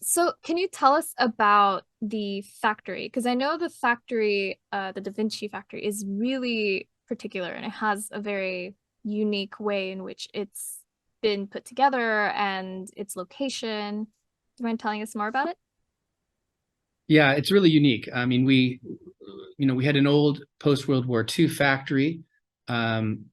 So can you tell us about the factory? Because I know the factory, the Da Vinci factory, is really particular and it has a very unique way in which it's been put together and its location. Do you mind telling us more about it? Yeah, it's really unique. I mean, we had an old post-World War II factory um,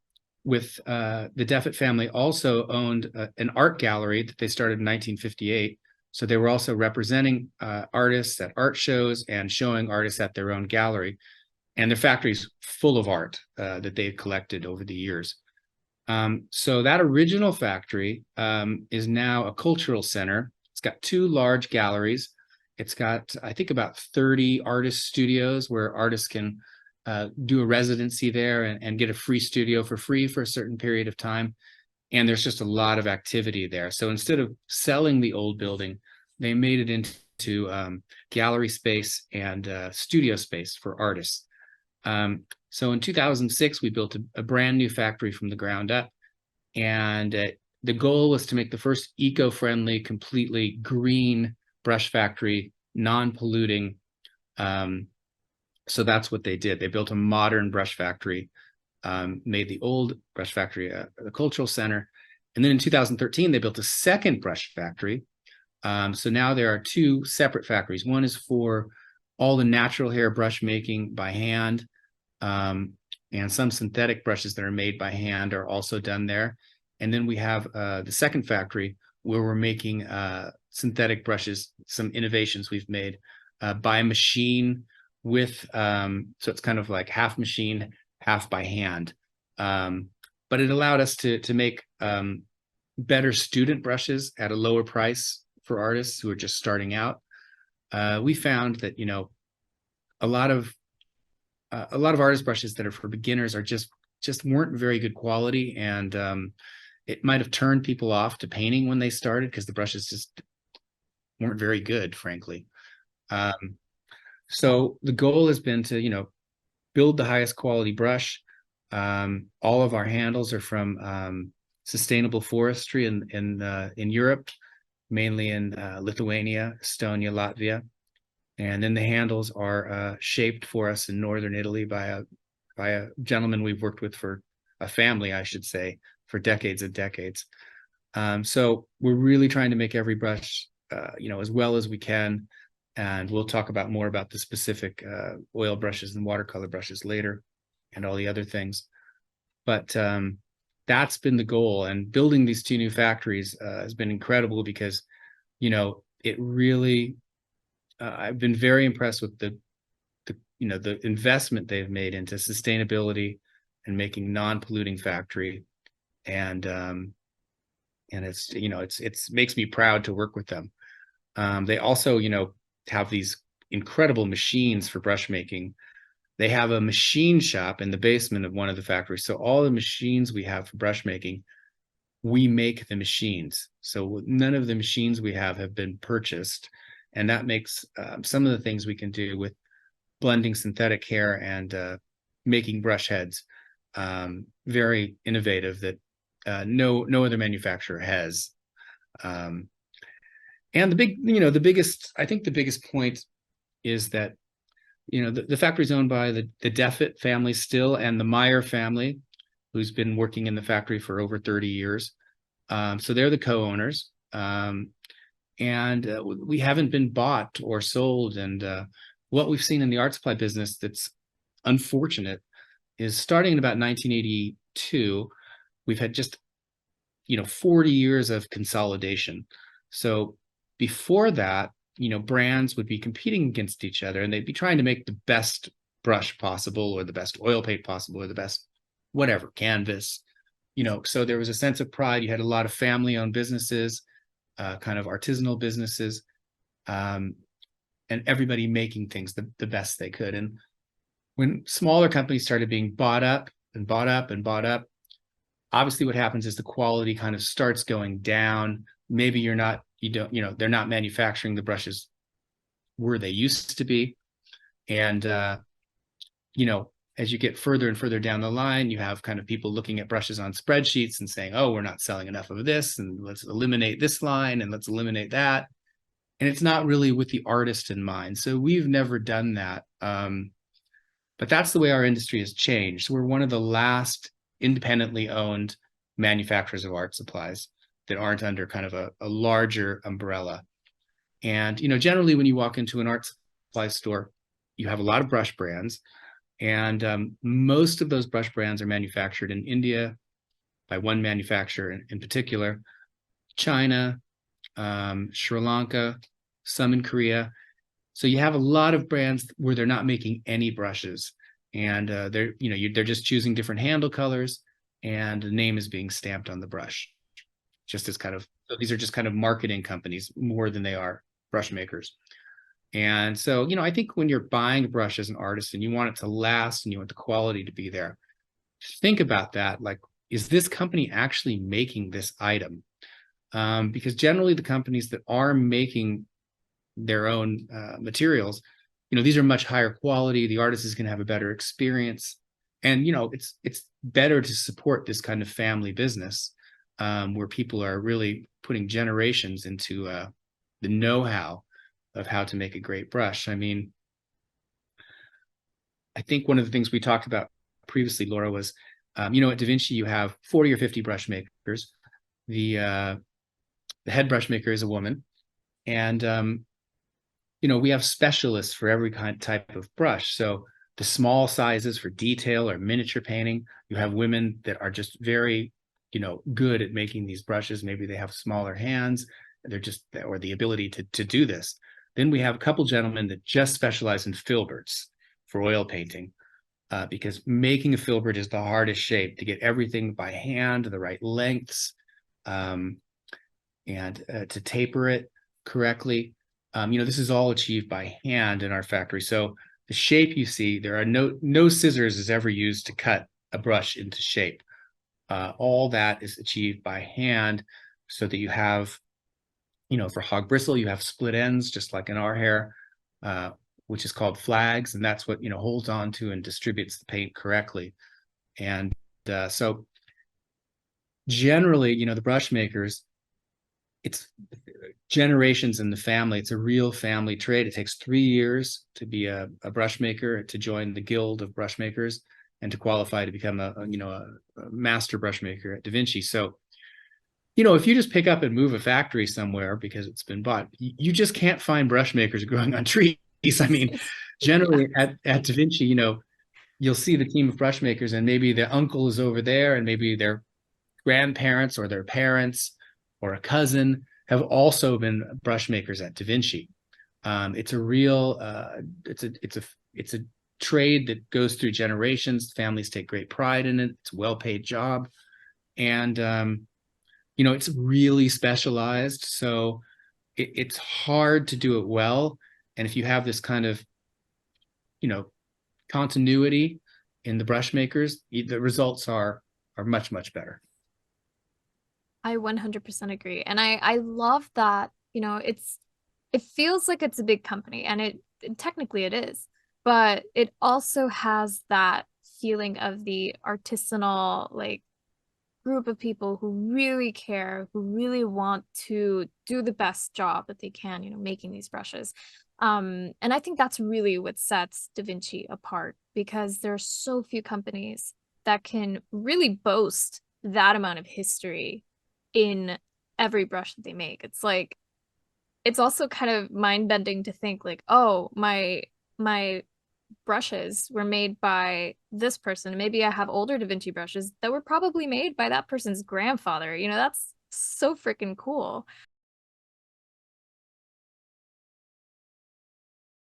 with the Defet family also owned an art gallery that they started in 1958. So they were also representing artists at art shows and showing artists at their own gallery. And their factory's full of art that they've collected over the years. So that original factory is now a cultural center. It's got two large galleries. It's got, I think, about 30 artist studios where artists can do a residency there and get a free studio for free for a certain period of time. And there's just a lot of activity there. So instead of selling the old building, they made it into gallery space and studio space for artists. So in 2006, we built a brand new factory from the ground up. And the goal was to make the first eco-friendly, completely green brush factory, non-polluting. So that's what they did. They built a modern brush factory, made the old brush factory a cultural center. And then in 2013, they built a second brush factory. So now there are two separate factories. One is for all the natural hair brush making by hand. And some synthetic brushes that are made by hand are also done there. And then we have the second factory where we're making synthetic brushes, some innovations we've made by machine with, so it's kind of like half machine, half by hand. But it allowed us to make better student brushes at a lower price for artists who are just starting out. We found that, a lot of artist brushes that are for beginners are just weren't very good quality, and it might have turned people off to painting when they started because the brushes just weren't very good, frankly. So the goal has been to build the highest quality brush. All of our handles are from sustainable forestry in Europe, mainly in Lithuania, Estonia, Latvia. And then the handles are shaped for us in northern Italy by a gentleman we've worked with for a family, I should say, for decades and decades. So we're really trying to make every brush, as well as we can. And we'll talk about more about the specific oil brushes and watercolor brushes later, and all the other things. But that's been the goal. And building these two new factories has been incredible because, it really. I've been very impressed with the investment they've made into sustainability and making non-polluting factory, and it's makes me proud to work with them. They also have these incredible machines for brush making. They have a machine shop in the basement of one of the factories, so all the machines we have for brush making, we make the machines. So none of the machines we have been purchased. And that makes some of the things we can do with blending synthetic hair and making brush heads very innovative that no other manufacturer has. And I think the biggest point is that, the factory is owned by the Defet family still, and the Meyer family, who's been working in the factory for over 30 years. So they're the co-owners. And we haven't been bought or sold. And what we've seen in the art supply business that's unfortunate is starting in about 1982, we've had just 40 years of consolidation. So before that, brands would be competing against each other, and they'd be trying to make the best brush possible, or the best oil paint possible, or the best whatever canvas. So there was a sense of pride. You had a lot of family-owned businesses, kind of artisanal businesses, and everybody making things the best they could. And when smaller companies started being bought up and bought up and bought up, obviously what happens is the quality kind of starts going down. Maybe they're not manufacturing the brushes where they used to be. And, as you get further and further down the line, you have kind of people looking at brushes on spreadsheets and saying, oh, we're not selling enough of this, and let's eliminate this line and let's eliminate that. and it's not really with the artist in mind. So we've never done that. But that's the way our industry has changed. So we're one of the last independently owned manufacturers of art supplies that aren't under kind of a larger umbrella. And generally, when you walk into an art supply store, you have a lot of brush brands, and most of those brush brands are manufactured in India by one manufacturer in particular, China, Sri Lanka, some in Korea. So you have a lot of brands where they're not making any brushes, and they're just choosing different handle colors, and the name is being stamped on the brush. Just as kind of, so these are just kind of marketing companies more than they are brush makers. And so, I think when you're buying a brush as an artist and you want it to last and you want the quality to be there, think about that. Like, is this company actually making this item? Because generally the companies that are making their own materials, these are much higher quality. The artist is going to have a better experience, and it's better to support this kind of family business where people are really putting generations into the know-how of how to make a great brush. I mean, I think one of the things we talked about previously, Laura, was at Da Vinci you have 40 or 50 brush makers. The head brush maker is a woman, and we have specialists for every type of brush. So the small sizes for detail or miniature painting, you have women that are just very, good at making these brushes. Maybe they have smaller hands, or the ability to do this. Then we have a couple gentlemen that just specialize in filberts for oil painting, because making a filbert is the hardest shape to get everything by hand, the right lengths, and to taper it correctly. This is all achieved by hand in our factory. So the shape you see, there are no scissors is ever used to cut a brush into shape. All that is achieved by hand, so that you have, for hog bristle, you have split ends, just like in our hair, which is called flags. And that's what, holds on to and distributes the paint correctly. And so generally, the brush makers, it's generations in the family. It's a real family trade. It takes 3 years to be a brush maker, to join the guild of brush makers, and to qualify to become a master brush maker at Da Vinci. So, if you just pick up and move a factory somewhere because it's been bought, you just can't find brush makers growing on trees. I mean, generally at Da Vinci, you'll see the team of brush makers, and maybe their uncle is over there, and maybe their grandparents or their parents or a cousin have also been brush makers at Da Vinci. It's a real, it's a trade that goes through generations. Families take great pride in it. It's a well-paid job, and it's really specialized. So it's hard to do it well. And if you have this kind of, continuity in the brush makers, the results are much, much better. I 100% agree. And I love that, it feels like it's a big company, and technically it is, but it also has that feeling of the artisanal, like, group of people who really care, who really want to do the best job that they can, making these brushes. And I think that's really what sets Da Vinci apart, because there are so few companies that can really boast that amount of history in every brush that they make. It's like, it's also kind of mind-bending to think like, oh, my brushes were made by this person. Maybe I have older Da Vinci brushes that were probably made by that person's grandfather. That's so freaking cool.